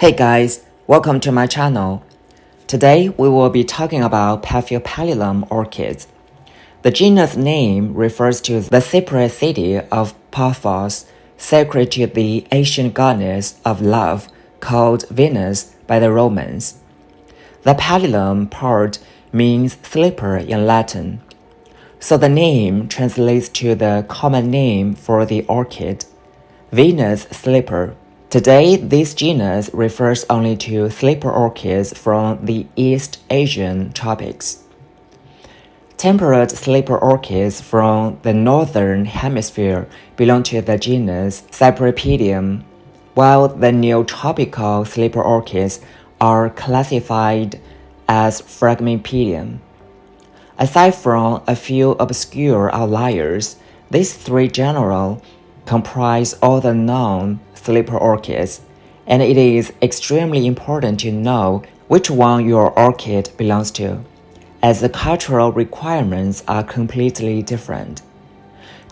Hey guys, welcome to my channel. Today we will be talking about Paphiopedilum orchids. The genus name refers to the Cypriot city of Paphos, sacred to the ancient goddess of love called Venus by the Romans. The pedilum part means slipper in Latin, so the name translates to the common name for the orchid, Venus slipper. Today, this genus refers only to slipper orchids from the East Asian tropics. Temperate slipper orchids from the northern hemisphere belong to the genus Cypripedium, while the neotropical slipper orchids are classified as Phragmipedium. Aside from a few obscure outliers, these three genera comprise all the known slipper orchids, and it is extremely important to know which one your orchid belongs to, as the cultural requirements are completely different.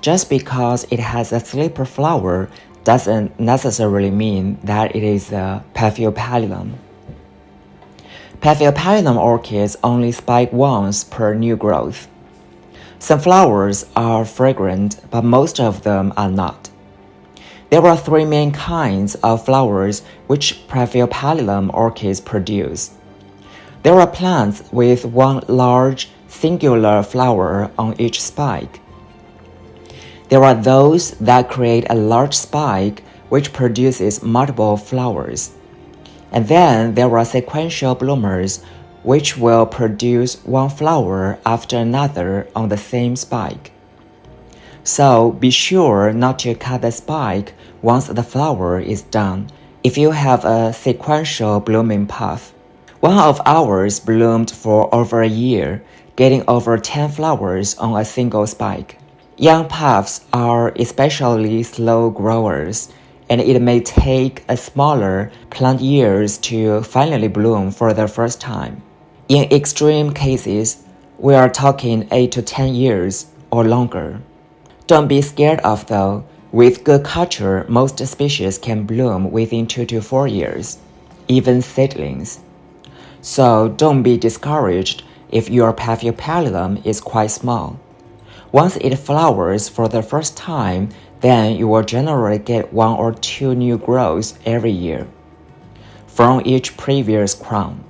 Just because it has a slipper flower doesn't necessarily mean that it is a Paphiopedilum. Paphiopedilum orchids only spike once per new growth. Some flowers are fragrant, but most of them are not. There are three main kinds of flowers which Paphiopedilum orchids produce. There are plants with one large, singular flower on each spike. There are those that create a large spike which produces multiple flowers. And then there are sequential bloomers which will produce one flower after another on the same spike. So be sure not to cut the spike once the flower is done if you have a sequential blooming puff. One of ours bloomed for over a year, getting over 10 flowers on a single spike. Young puffs are especially slow growers, and it may take a smaller plant years to finally bloom for the first time. In extreme cases, we are talking 8 to 10 years or longer. Don't be scared of though. With good culture, most species can bloom within 2 to 4 years, even seedlings. So don't be discouraged if your Paphiopedilum is quite small. Once it flowers for the first time, then you will generally get 1 or 2 new growths every year from each previous crown,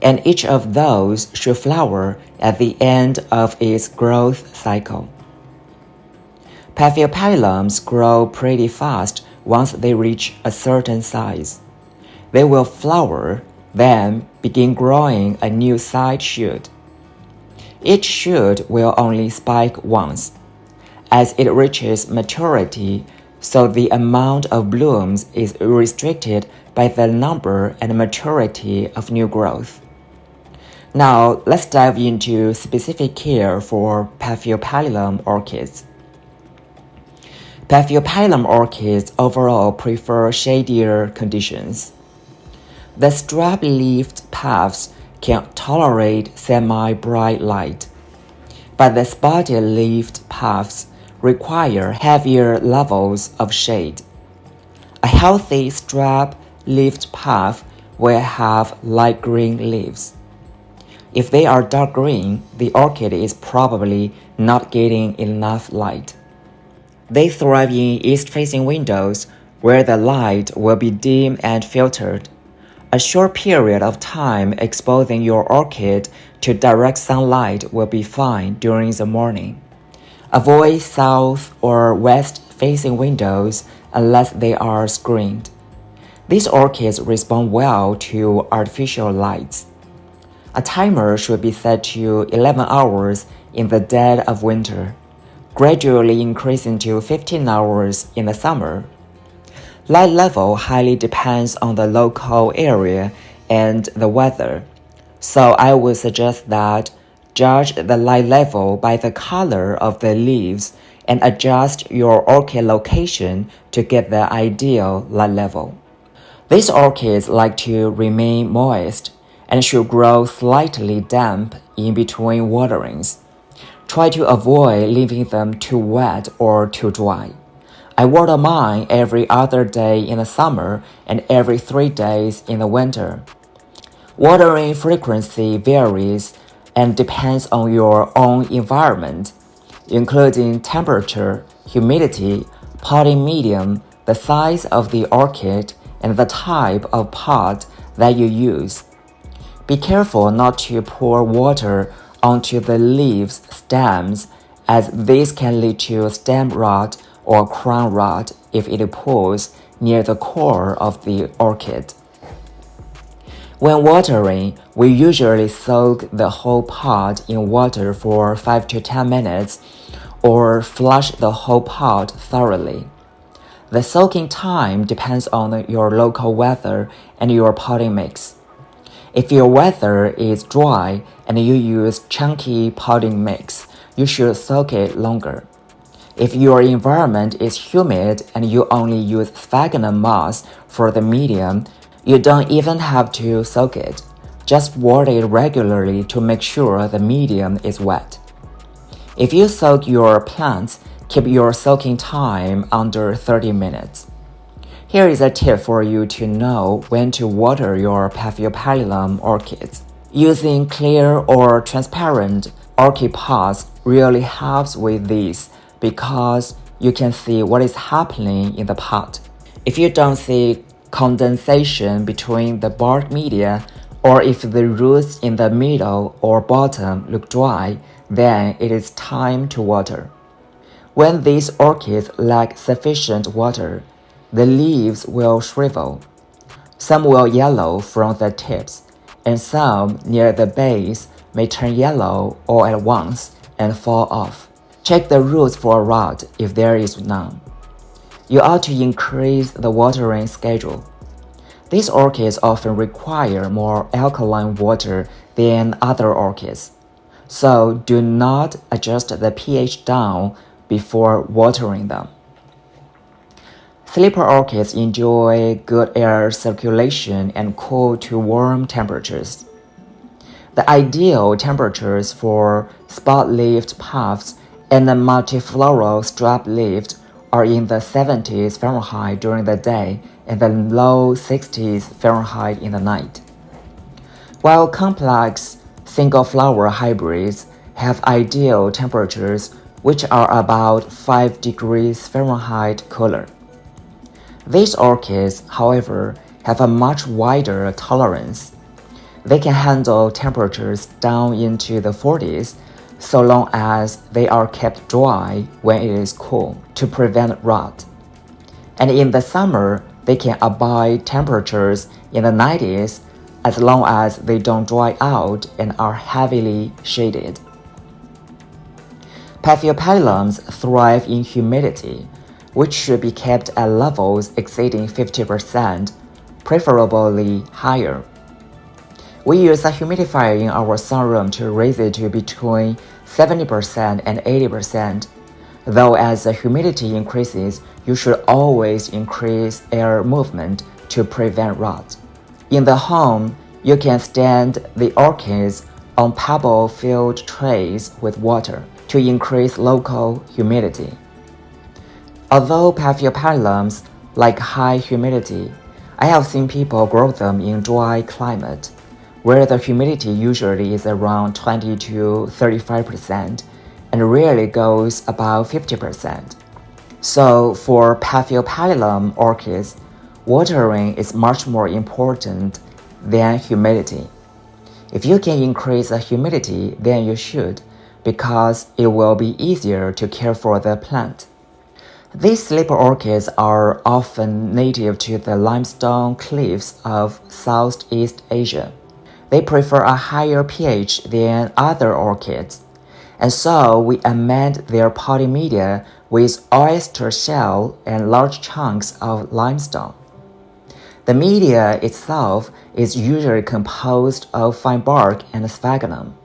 and each of those should flower at the end of its growth cycle. Paphiopedilums grow pretty fast once they reach a certain size. They will flower, then begin growing a new side shoot. Each shoot will only spike once, as it reaches maturity, so the amount of blooms is restricted by the number and maturity of new growth. Now let's dive into specific care for Paphiopedilum orchids. Paphiopedilum orchids overall prefer shadier conditions. The strap-leafed puffs can tolerate semi-bright light, but the spotted-leafed puffs require heavier levels of shade. A healthy strap-leafed puff will have light green leaves. If they are dark green, the orchid is probably not getting enough light. They thrive in east-facing windows where the light will be dim and filtered. A short period of time exposing your orchid to direct sunlight will be fine during the morning. Avoid south or west-facing windows unless they are screened. These orchids respond well to artificial lights. A timer should be set to 11 hours in the dead of winter, gradually increasing to 15 hours in the summer. Light level highly depends on the local area and the weather, so I would suggest that judge the light level by the color of the leaves and adjust your orchid location to get the ideal light level. These orchids like to remain moist and should grow slightly damp in between waterings. Try to avoid leaving them too wet or too dry. I water mine every other day in the summer and every 3 days in the winter. Watering frequency varies and depends on your own environment, including temperature, humidity, potting medium, the size of the orchid, and the type of pot that you use. Be careful not to pour water onto the leaves, stems, as this can lead to stem rot or crown rot if it pools near the core of the orchid. When watering, we usually soak the whole pot in water for 5 to 10 minutes or flush the whole pot thoroughly. The soaking time depends on your local weather and your potting mix. If your weather is dry and you use chunky potting mix, you should soak it longer. If your environment is humid and you only use sphagnum moss for the medium, you don't even have to soak it. Just water it regularly to make sure the medium is wet. If you soak your plants, keep your soaking time under 30 minutes. Here is a tip for you to know when to water your Paphiopedilum orchids. Using clear or transparent orchid pots really helps with this because you can see what is happening in the pot. If you don't see condensation between the bark media, or if the roots in the middle or bottom look dry, then it is time to water. When these orchids lack sufficient water, the leaves will shrivel. Some will yellow from the tips, and some near the base may turn yellow all at once and fall off. Check the roots for rot if there is none. You ought to increase the watering schedule. These orchids often require more alkaline water than other orchids, so do not adjust the pH down before watering them. Sleeper orchids enjoy good air circulation and cool to warm temperatures. The ideal temperatures for spot-leaved puffs and the multifloral strap-leaved are in the 70s Fahrenheit during the day and the low 60s Fahrenheit in the night. While complex single-flower hybrids have ideal temperatures which are about 5 degrees Fahrenheit cooler. These orchids, however, have a much wider tolerance. They can handle temperatures down into the 40s so long as they are kept dry when it is cool to prevent rot. And in the summer, they can abide temperatures in the 90s as long as they don't dry out and are heavily shaded. Paphiopedilums thrive in humidity, which should be kept at levels exceeding 50%, preferably higher. We use a humidifier in our sunroom to raise it to between 70% and 80%, though as the humidity increases, you should always increase air movement to prevent rot. In the home, you can stand the orchids on pebble-filled trays with water to increase local humidity. Although Paphiopedilums like high humidity, I have seen people grow them in dry climate, where the humidity usually is around 20 to 35% and rarely goes above 50%. So for Paphiopedilum orchids, watering is much more important than humidity. If you can increase the humidity, then you should, because it will be easier to care for the plant. These sleeper orchids are often native to the limestone cliffs of Southeast Asia. They prefer a higher pH than other orchids, and so we amend their potting media with oyster shell and large chunks of limestone. The media itself is usually composed of fine bark and sphagnum,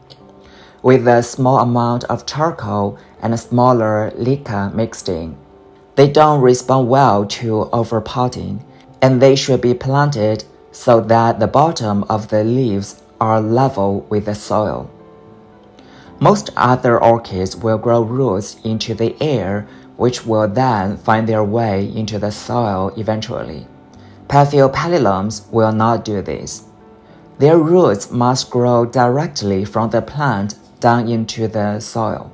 with a small amount of charcoal and a smaller leca mixed in. They don't respond well to overpotting, and they should be planted so that the bottom of the leaves are level with the soil. Most other orchids will grow roots into the air which will then find their way into the soil eventually. Paphiopedilums will not do this. Their roots must grow directly from the plant down into the soil.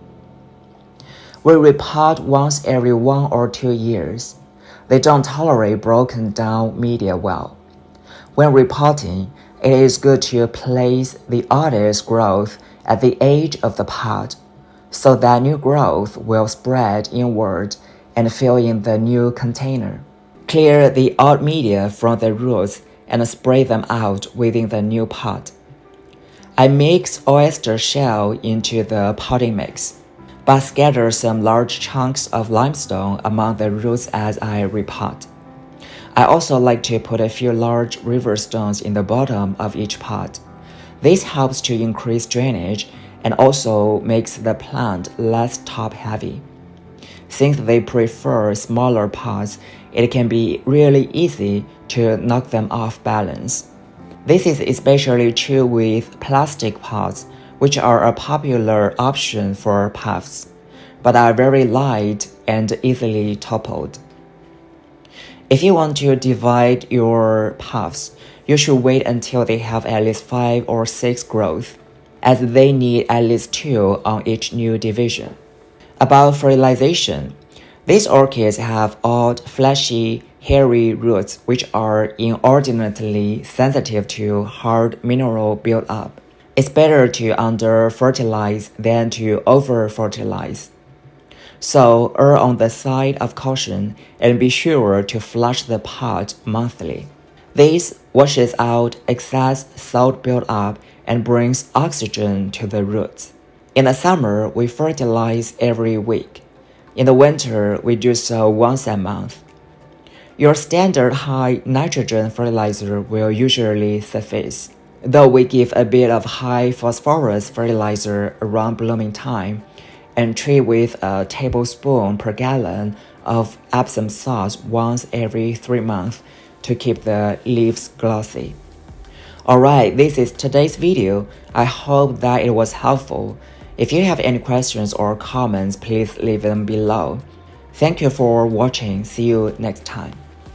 We repot once every 1 or 2 years. They don't tolerate broken down media well. When repotting, it is good to place the oldest growth at the edge of the pot, so that new growth will spread inward and fill in the new container. Clear the old media from the roots and spray them out within the new pot. I mix oyster shell into the potting mix, but scatter some large chunks of limestone among the roots as I repot. I also like to put a few large river stones in the bottom of each pot. This helps to increase drainage and also makes the plant less top-heavy. Since they prefer smaller pots, it can be really easy to knock them off balance. This is especially true with plastic pots, which are a popular option for Paphos, but are very light and easily toppled. If you want to divide your Paphos, you should wait until they have at least 5 or 6 growth, as they need at least 2 on each new division. About fertilization, these orchids have odd, fleshy, hairy roots which are inordinately sensitive to hard mineral buildup. It's better to under-fertilize than to over-fertilize. So err on the side of caution and be sure to flush the pot monthly. This washes out excess salt buildup and brings oxygen to the roots. In the summer, we fertilize every week. In the winter, we do so once a month. Your standard high nitrogen fertilizer will usually suffice, though we give a bit of high phosphorus fertilizer around blooming time and treat with a tablespoon per gallon of Epsom salt once every 3 months to keep the leaves glossy. Alright, this is today's video. I hope that it was helpful. If you have any questions or comments, please leave them below. Thank you for watching. See you next time.